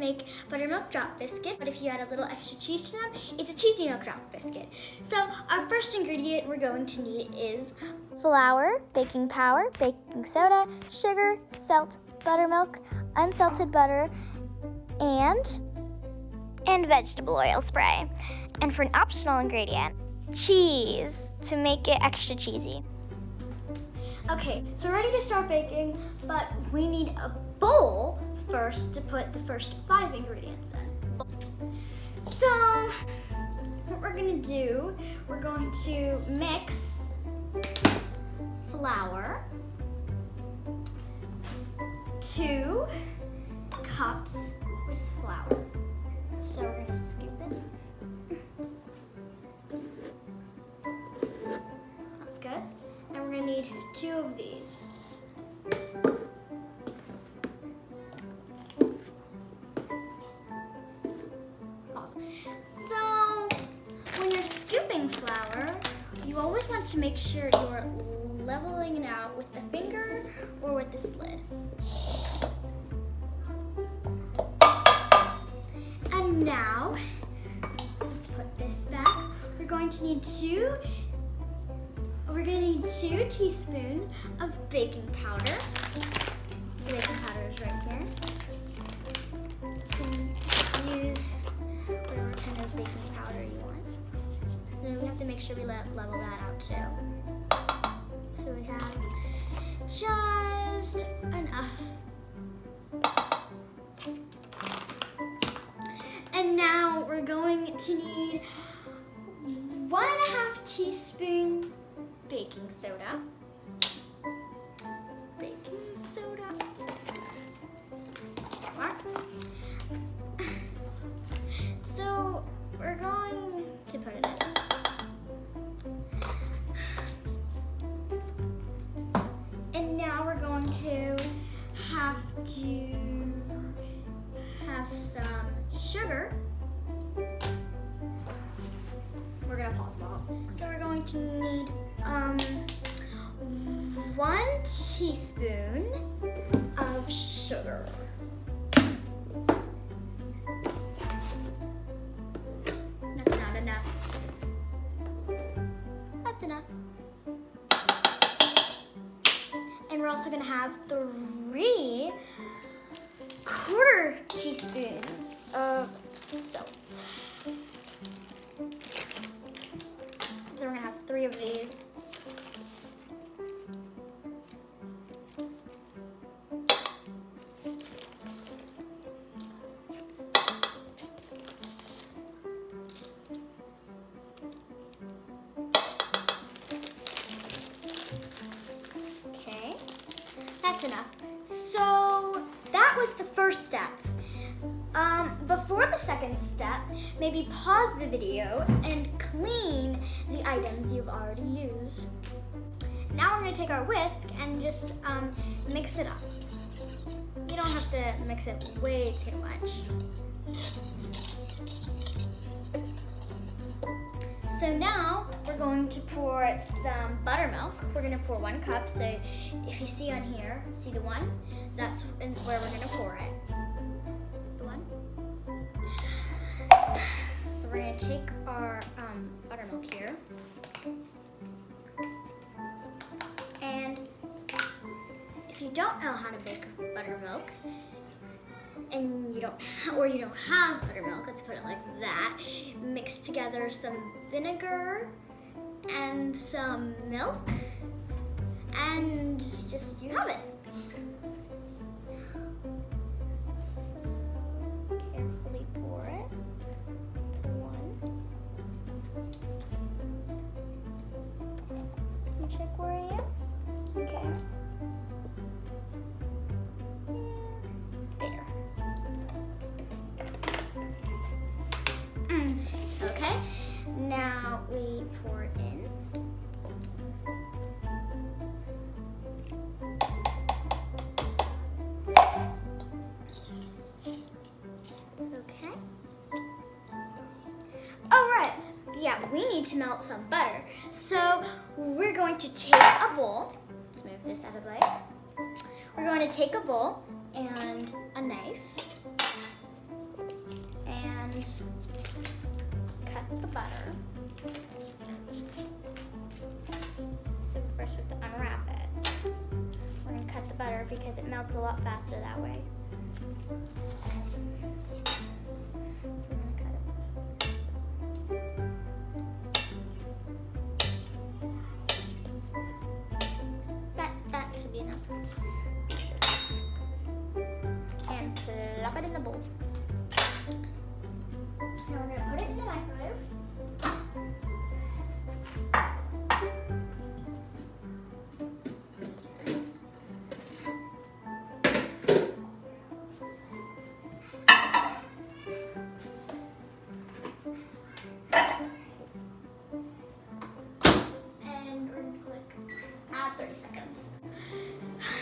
make buttermilk drop biscuit, but if you add a little extra cheese to them, it's a cheesy milk drop biscuit. So our first ingredient we're going to need is flour, baking powder, baking soda, sugar, salt, buttermilk, unsalted butter, and vegetable oil spray. And for an optional ingredient, cheese to make it extra cheesy. Okay, so we're ready to start baking, but we need a bowl first to put the first 5 ingredients in. So what we're gonna do, we're going to mix flour, 2 cups with flour. So we're gonna scoop it. That's good. And we're gonna need 2 of these. Awesome. So when you're scooping flour, you always want to make sure you're leveling it out with the finger or with the slid. And now, let's put this back. We're going to need 2 teaspoons of baking powder. The baking powder is right here. You can use whatever kind of baking powder you want. So we have to make sure we level that out too. So we have just enough. And now we're going to need 1.5 teaspoons baking soda. Baking soda. So we're going to put it in. And now we're going to have some sugar. We're gonna pause the whole. So we're going to need 1 teaspoon of sugar. That's not enough. That's enough. And we're also gonna have 3 1/4 teaspoons of salt. So we're gonna have 3 of these. Okay, that's enough. So that was the first step. Before the second step, maybe pause the video and clean the items you've already used. Now we're going to take our whisk and just mix it up. You don't have to mix it way too much. So now we're going to pour some buttermilk. We're going to pour 1 cup. So if you see on here, see the 1? That's where we're going to pour it. The 1. So we're going to take our buttermilk here. And if you don't know how to make buttermilk, and you don't have buttermilk, let's put it like that, mix together some vinegar and some milk, and just, you have it. So carefully pour it to 1. And check where I am. Okay. There. Okay, now we pour it in. Okay. All right, yeah, we need to melt some butter. So we're going to take a bowl. Let's move this out of the way. We're going to take a bowl and a knife. and cut the butter. So first we have to unwrap it. We're gonna cut the butter because it melts a lot faster that way. So we're gonna cut it. That should be enough. And plop it in the bowl. Now we're gonna put it in the microwave. And we're gonna click add 30 seconds.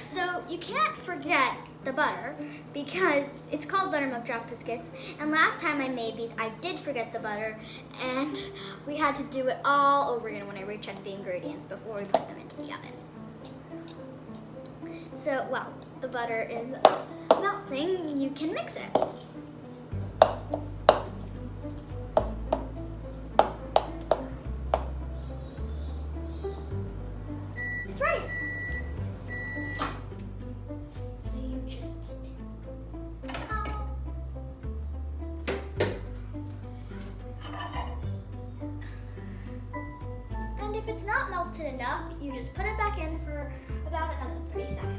So you can't forget the butter because it's called Buttermilk Drop Biscuits, and last time I made these I did forget the butter and we had to do it all over again when I rechecked the ingredients before we put them into the oven. So while the butter is melting, you can mix it. It's ready. So you just and if it's not melted enough, you just put it back in for about another 30 seconds.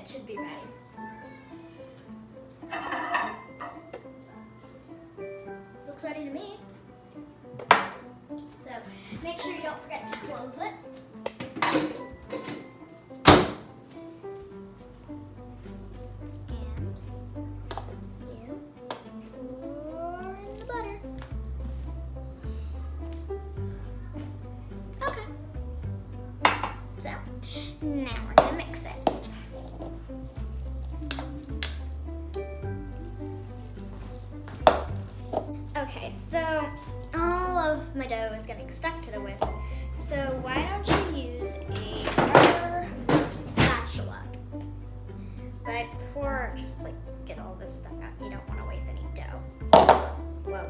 Should be ready. Looks ready to me. So make sure you don't forget to close it. And you pour in the butter. Okay. So now we're gonna mix it. Okay, so all of my dough is getting stuck to the whisk. So why don't you use a rubber spatula? But before, just like get all this stuff out, you don't want to waste any dough. Whoa.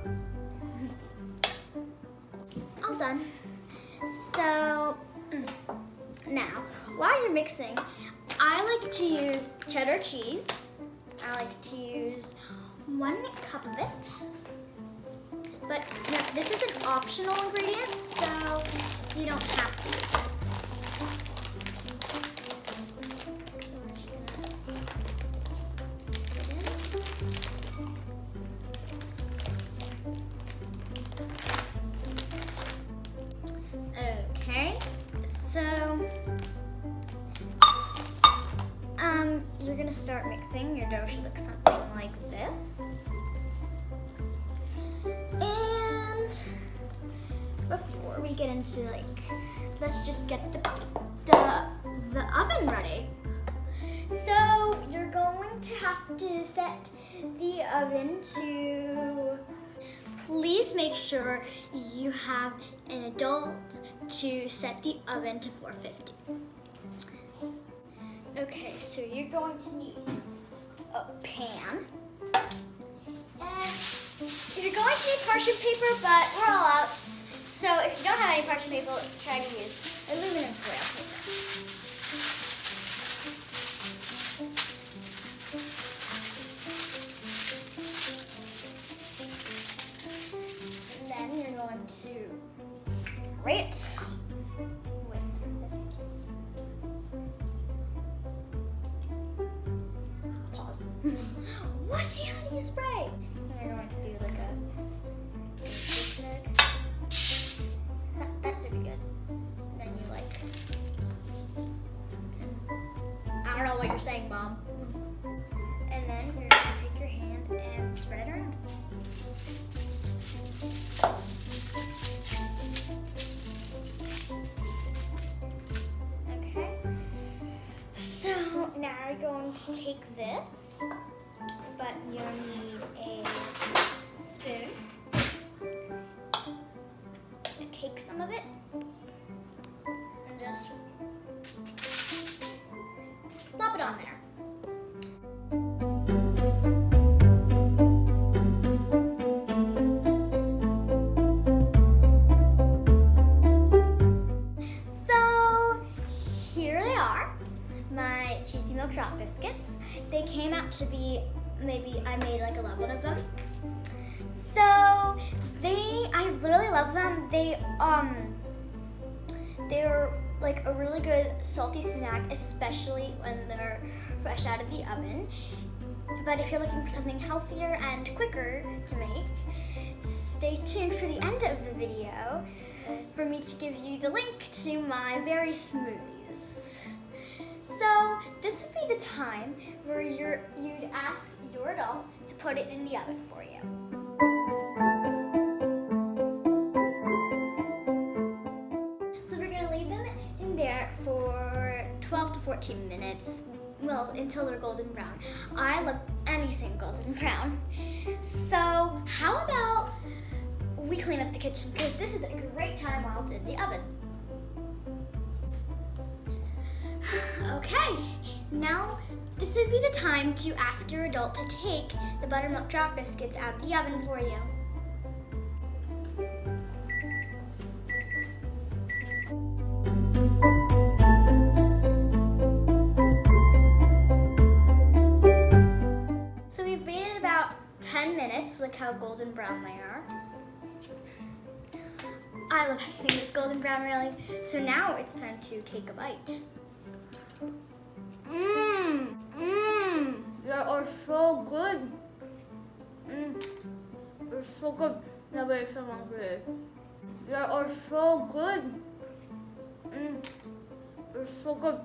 All done. So now, while you're mixing, I like to use cheddar cheese. I like to use 1 cup of it. But no, this is an optional ingredient, so you don't have to. Okay, so you're gonna start mixing. Your dough should look something like this. Before we get into let's just get the oven ready. So you're going to have to set the oven to, please make sure you have an adult to set the oven to 450. Okay, so you're going to need a pan. And you're going to need parchment paper, but we're all out. So if you don't have any parchment paper, try to use aluminum foil paper. And then you're going to spray it with this. Pause. What? How do you spray? And you're going to do like a zigzag. That should be good. Then you I don't know what you're saying, Mom. And then you're going to take your hand and spread it around. Okay. So now you're going to take this, but you'll need a spoon. take some of it and just plop it on there. My cheesy milk drop biscuits. They came out to be, maybe I made like 11 of them. So I really love them. They're like a really good salty snack, especially when they're fresh out of the oven. But if you're looking for something healthier and quicker to make, stay tuned for the end of the video for me to give you the link to my very smoothies. So this would be the time where you'd ask your adult to put it in the oven for you. So we're gonna leave them in there for 12 to 14 minutes, well, until they're golden brown. I love anything golden brown. So how about we clean up the kitchen, because this is a great time while it's in the oven. Okay, now this would be the time to ask your adult to take the buttermilk drop biscuits out of the oven for you. So we've waited about 10 minutes, look how golden brown they are. I love anything that's golden brown, really. So now it's time to take a bite. They are so good. They're so good. They are so good. They're so good.